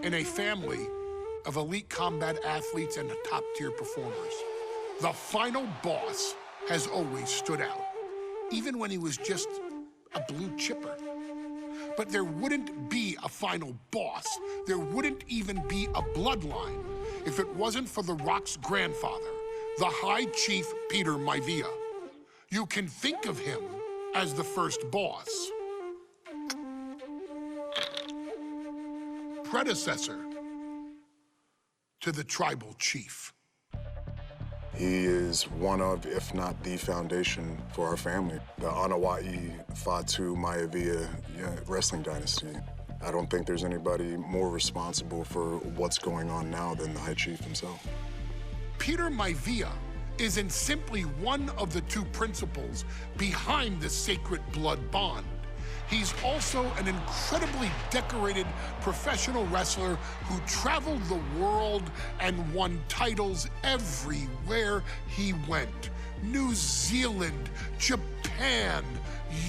in a family of elite combat athletes and top-tier performers. The final boss has always stood out, even when he was just a blue chipper. But there wouldn't be a final boss. There wouldn't even be a bloodline if it wasn't for The Rock's grandfather, the High Chief Peter Maivia. You can think of him as the first boss. Predecessor to the tribal chief. He is one of, if not the foundation for our family. The Anoa'i, Fatu, Maivia wrestling dynasty. I don't think there's anybody more responsible for what's going on now than the High Chief himself. Peter Maivia isn't simply one of the two principals behind the sacred blood bond. He's also an incredibly decorated professional wrestler who traveled the world and won titles everywhere he went. New Zealand, Japan,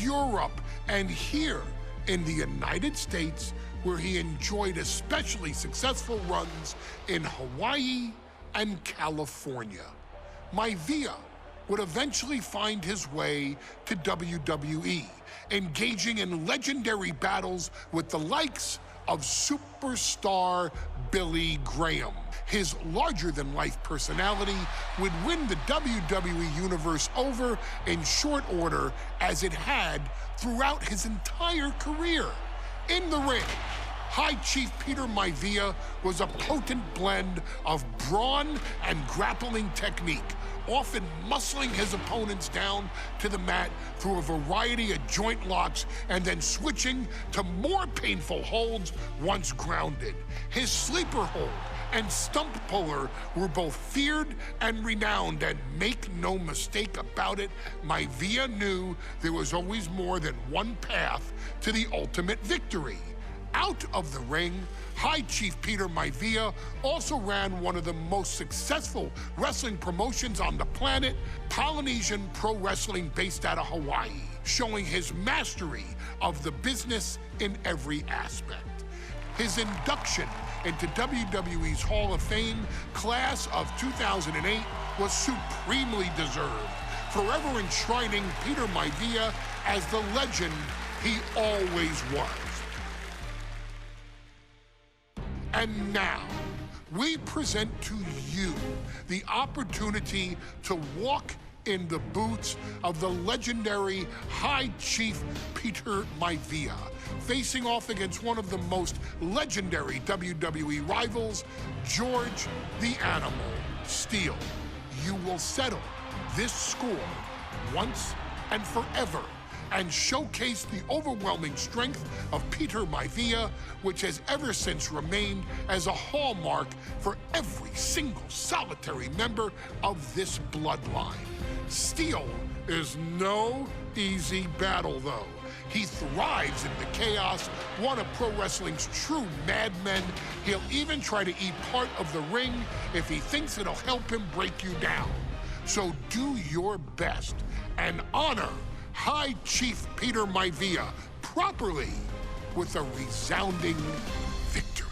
Europe, and here in the United States, where he enjoyed especially successful runs in Hawaii and California. Maivia would eventually find his way to WWE, engaging in legendary battles with the likes of superstar Billy Graham. His larger-than-life personality would win the WWE Universe over in short order, as it had throughout his entire career. In the ring, High Chief Peter Maivia was a potent blend of brawn and grappling technique, often muscling his opponents down to the mat through a variety of joint locks and then switching to more painful holds once grounded. His sleeper hold and stump puller were both feared and renowned, and make no mistake about it, Maivia knew there was always more than one path to the ultimate victory. Out of the ring, High Chief Peter Maivia also ran one of the most successful wrestling promotions on the planet, Polynesian Pro Wrestling, based out of Hawaii, showing his mastery of the business in every aspect. His induction into WWE's Hall of Fame class of 2008 was supremely deserved, forever enshrining Peter Maivia as the legend he always was. And now, we present to you the opportunity to walk in the boots of the legendary High Chief Peter Maivia, facing off against one of the most legendary WWE rivals, George the Animal Steele. You will settle this score once and forever, and showcase the overwhelming strength of Peter Maivia, which has ever since remained as a hallmark for every single solitary member of this bloodline. Steele is no easy battle, though. He thrives in the chaos, one of pro wrestling's true madmen. He'll even try to eat part of the ring if he thinks it'll help him break you down. So do your best and honor High Chief Peter Maivia properly with a resounding victory.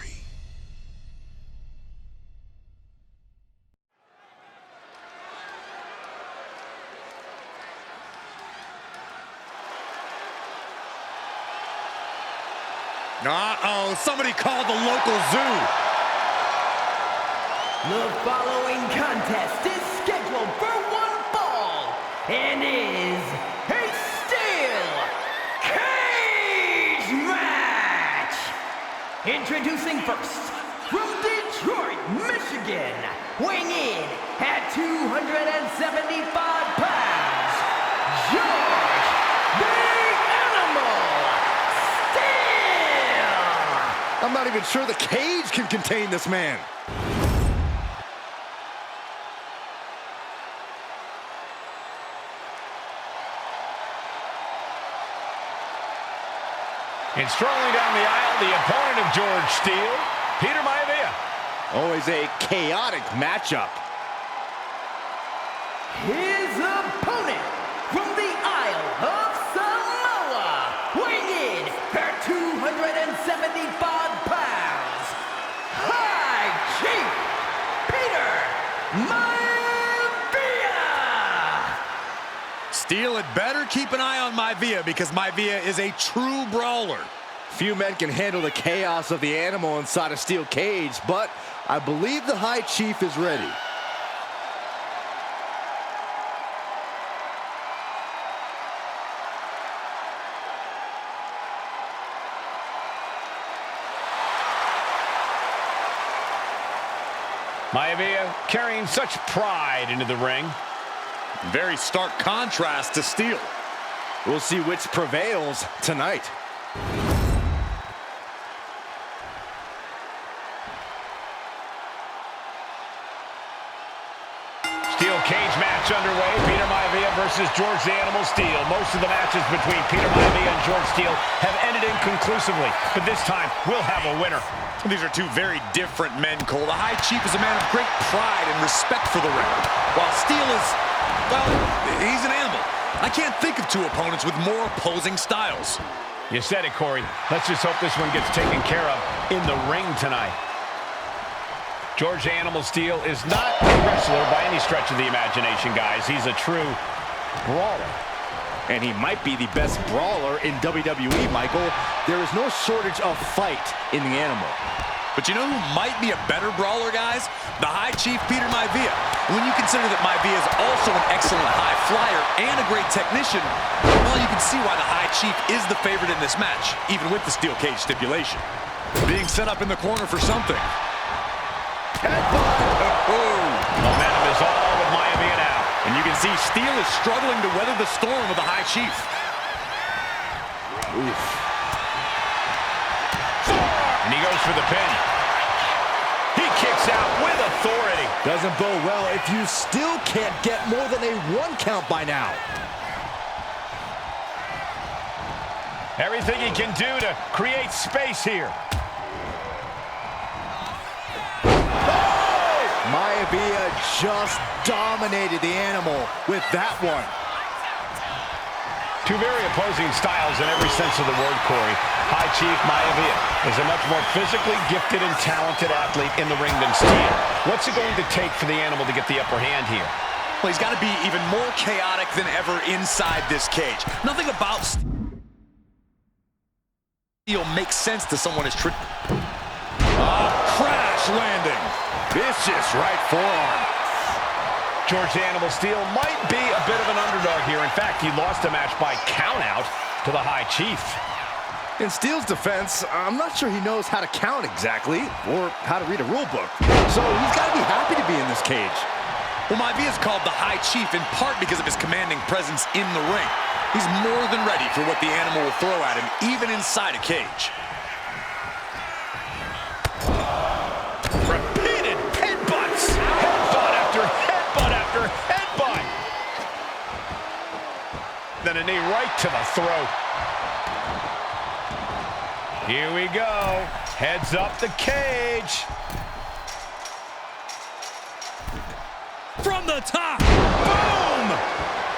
Uh-oh, somebody called the local zoo. The following contest is scheduled for one fall and is a steel cage match. Introducing first, from Detroit, Michigan, weighing in at 275 pounds, George the Animal Steele. I'm not even sure the cage can contain this man. And strolling down the aisle, the opponent of George Steele, Peter Maivia. Always a chaotic matchup. His opponent from the Isle of Samoa, weighing in at 275 pounds, Steel had better keep an eye on Maivia because Maivia is a true brawler. Few men can handle the chaos of the animal inside a steel cage, but I believe the High Chief is ready. Maivia carrying such pride into the ring. Very stark contrast to Steel. We'll see which prevails tonight. Steel cage match underway. Peter Maivia versus George the Animal Steel. Most of the matches between Peter Maivia and George Steel have ended inconclusively, but this time we'll have a winner. These are two very different men, Cole. The High Chief is a man of great pride and respect for the ring, while Steel is, well, he's an animal. I can't think of two opponents with more opposing styles. You said it, Corey. Let's just hope this one gets taken care of in the ring tonight. George the Animal Steel is not a wrestler by any stretch of the imagination, guys. He's a true brawler. And he might be the best brawler in WWE, Michael. There is no shortage of fight in the animal. But you know who might be a better brawler, guys? The High Chief, Peter Maivia. When you consider that Maivia is also an excellent high flyer and a great technician, well, you can see why the High Chief is the favorite in this match, even with the steel cage stipulation. Being set up in the corner for something. Momentum is all with Maivia now. And you can see Steel is struggling to weather the storm of the High Chief. Oof. And he goes for the pin. He kicks out with authority. Doesn't bode well if you still can't get more than a 1 count by now. Everything he can do to create space here. Maivia just dominated the animal with that one. Two very opposing styles in every sense of the word, Corey. High Chief Maivia is a much more physically gifted and talented athlete in the ring than Steel. What's it going to take for the animal to get the upper hand here? Well, he's got to be even more chaotic than ever inside this cage. Nothing about Steel makes sense to someone as crash landing. Vicious right forearm. George the Animal Steel might be a bit of an underdog here. In fact, he lost the match by countout to the High Chief. In Steel's defense, I'm not sure he knows how to count exactly or how to read a rule book. So he's got to be happy to be in this cage. Well, Maivia is called the High Chief in part because of his commanding presence in the ring. He's more than ready for what the animal will throw at him, even inside a cage. Repeated headbutts. Headbutt after headbutt after headbutt. Then a knee right to the throat. Here we go. Heads up the cage. From the top. Boom!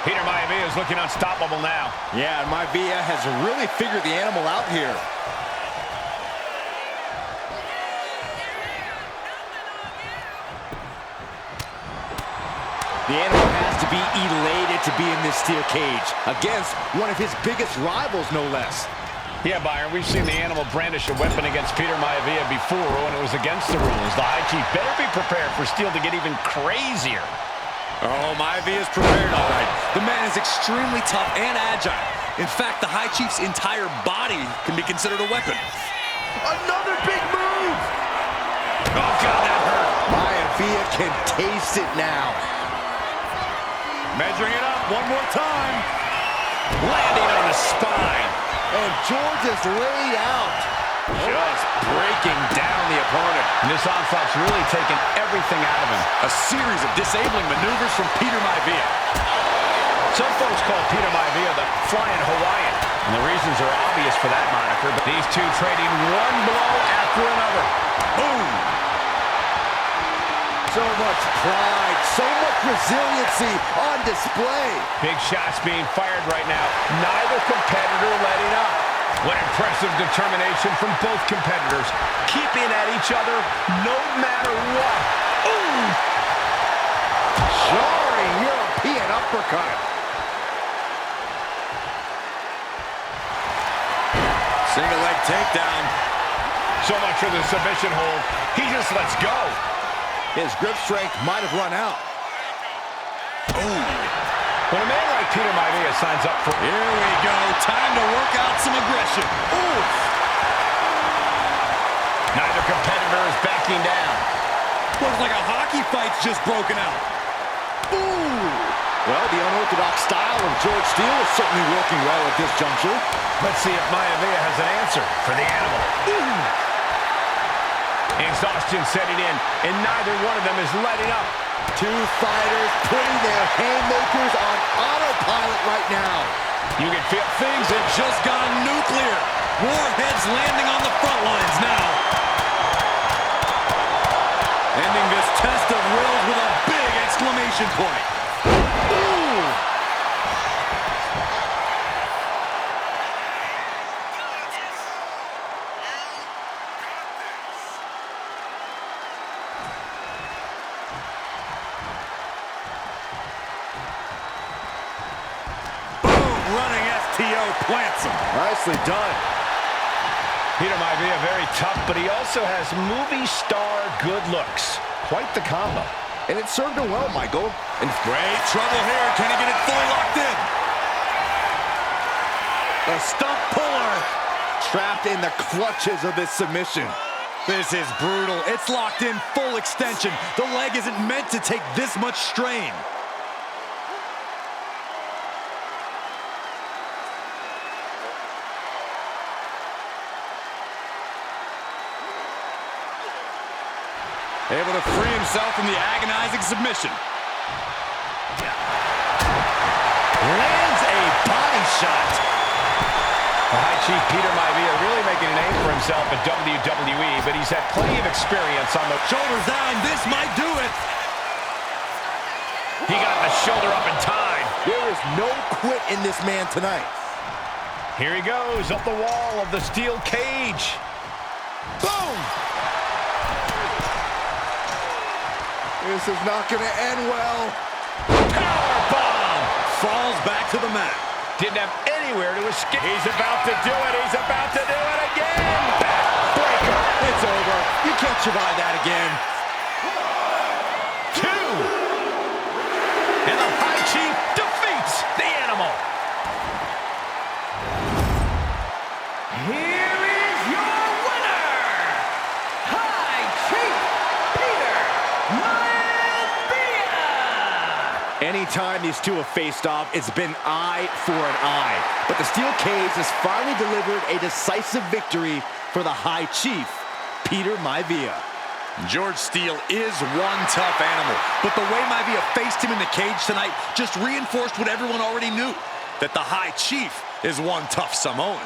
Peter Maivia is looking unstoppable now. Yeah, and Maivia has really figured the animal out here. The animal has to be elated to be in this steel cage against one of his biggest rivals, no less. Yeah, Byron, we've seen the animal brandish a weapon against Peter Maivia before when it was against the rules. The High Chief better be prepared for Steel to get even crazier. Oh, Maivia is prepared all right. The man is extremely tough and agile. In fact, the High Chief's entire body can be considered a weapon. Another big move! Oh, God, that hurt. Maivia can taste it now. Measuring it up one more time. Landing on the spine. And George is laid out. Just breaking down the opponent. And this onslaught's really taken everything out of him. A series of disabling maneuvers from Peter Maivia. Some folks call Peter Maivia the Flying Hawaiian. And the reasons are obvious for that moniker, but these two trading one blow after another. Boom! So much pride, so much resiliency on display. Big shots being fired right now. Neither competitor letting up. What impressive determination from both competitors. Keeping at each other no matter what. Ooh! Jarring European uppercut. Single leg takedown. So much for the submission hold. He just lets go. His grip strength might have run out. Ooh. When a man like Peter Maivia signs up for... Here we go. Time to work out some aggression. Ooh. Neither competitor is backing down. Looks like a hockey fight's just broken out. Ooh. Well, the unorthodox style of George Steele is certainly working well at this juncture. Let's see if Maivia has an answer for the animal. Ooh. Exhaustion setting in, and neither one of them is letting up. Two fighters putting their haymakers on autopilot right now. You can feel Things have just gone nuclear. Warheads landing on the front lines now. Ending this test of wills with a big exclamation point. Ooh. Running STO plants him. Nicely done. Peter Maivia very tough, but he also has movie star good looks. Quite the combo. And it served him well, Michael. In great trouble here. Can he get it fully locked in? A stump puller. Trapped in the clutches of this submission. This is brutal. It's locked in full extension. The leg isn't meant to take this much strain. Able to free himself from the agonizing submission. Lands a body shot. The High Chief Peter Maivia really making a name for himself at WWE, but he's had plenty of experience on the... Shoulders down. This might do it. He got the shoulder up in time. There is no quit in this man tonight. Here he goes, up the wall of the steel cage. Boom! This is not going to end well. Powerbomb! Falls back to the mat. Didn't have anywhere to escape. He's about to do it. He's about to do it again. Backbreaker. It's over. You can't survive that again. 2. And the High Chief defeats the animal. Here is your winner, High Chief Peter Maivia. Anytime these two have faced off, it's been eye for an eye. But the steel cage has finally delivered a decisive victory for the High Chief, Peter Maivia. George Steele is one tough animal, but the way Maivia faced him in the cage tonight just reinforced what everyone already knew, that the High Chief is one tough Samoan.